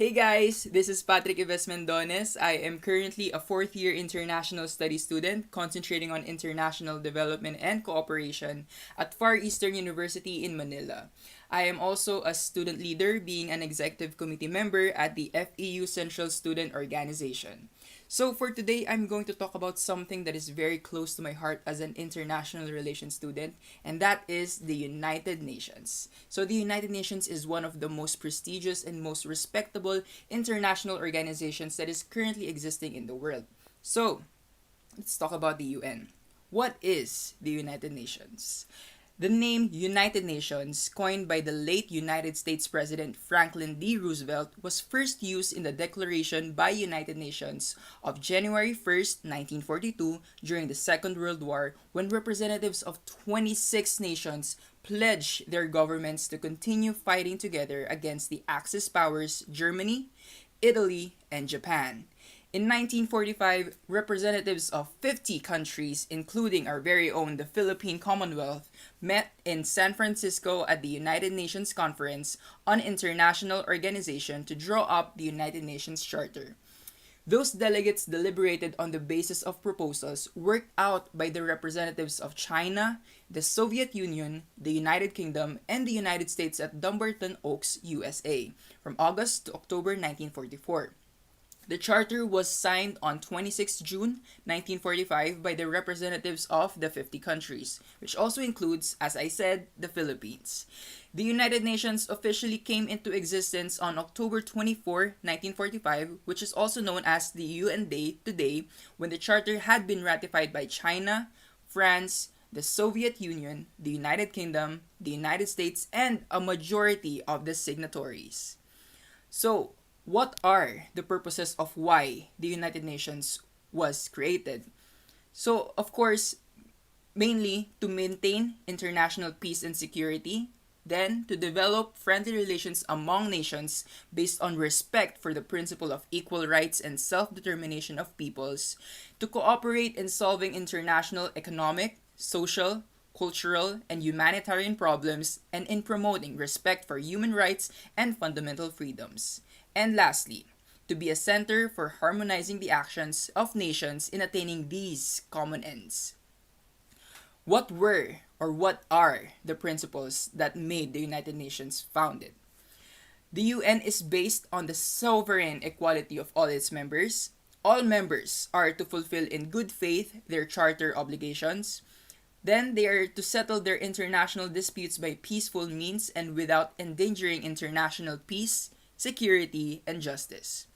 Hey guys, this is Patrick Ives Mendones. I am currently a fourth year international studies student concentrating on international development and cooperation at Far Eastern University in Manila. I am also a student leader, being an executive committee member at the FEU Central Student Organization. So for today, I'm going to talk about something that is very close to my heart as an international relations student, and that is the United Nations. So the United Nations is one of the most prestigious and most respectable international organizations that is currently existing in the world. So, let's talk about the UN. What is the United Nations? The name United Nations, coined by the late United States President Franklin D. Roosevelt, was first used in the Declaration by United Nations of January 1st, 1942, during the Second World War, when representatives of 26 nations pledged their governments to continue fighting together against the Axis powers Germany, Italy, and Japan. In 1945, representatives of 50 countries, including our very own the Philippine Commonwealth, met in San Francisco at the United Nations Conference on International Organization to draw up the United Nations Charter. Those delegates deliberated on the basis of proposals worked out by the representatives of China, the Soviet Union, the United Kingdom, and the United States at Dumbarton Oaks, USA, from August to October 1944. The charter was signed on 26 June 1945 by the representatives of the 50 countries, which also includes, as I said, the Philippines. The United Nations officially came into existence on October 24, 1945, which is also known as the UN Day today, when the charter had been ratified by China, France, the Soviet Union, the United Kingdom, the United States, and a majority of the signatories. So, what are the purposes of why the United Nations was created? So, of course, mainly to maintain international peace and security, then to develop friendly relations among nations based on respect for the principle of equal rights and self-determination of peoples, to cooperate in solving international economic, social, cultural, and humanitarian problems, and in promoting respect for human rights and fundamental freedoms. And lastly, to be a center for harmonizing the actions of nations in attaining these common ends. What were or what are the principles that made the United Nations founded? The UN is based on the sovereign equality of all its members. All members are to fulfill in good faith their charter obligations. Then they are to settle their international disputes by peaceful means and without endangering international peace, security, and justice.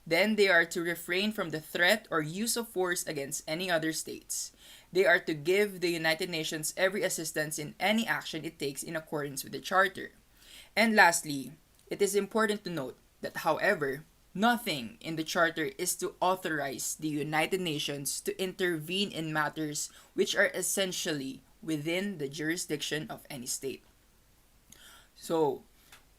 Then they are to refrain from the threat or use of force against any other states. They are to give the United Nations every assistance in any action it takes in accordance with the Charter. And lastly, it is important to note that, however, nothing in the Charter is to authorize the United Nations to intervene in matters which are essentially within the jurisdiction of any state. So,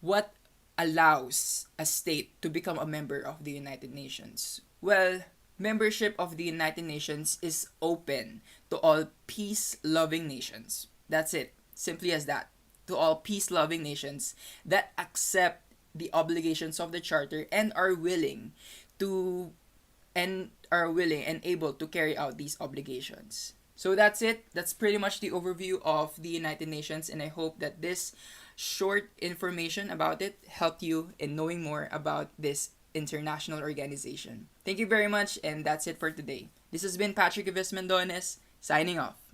what allows a state to become a member of the United Nations? Well, membership of the United Nations is open to all peace-loving nations. That's it. Simply as that. To all peace-loving nations that accept the obligations of the charter and are willing and able to carry out these obligations. So that's it. That's pretty much the overview of the United Nations, and I hope that this short information about it helped you in knowing more about this international organization. Thank you very much, and that's it for today. This has been Patrick Ives Mendones, signing off.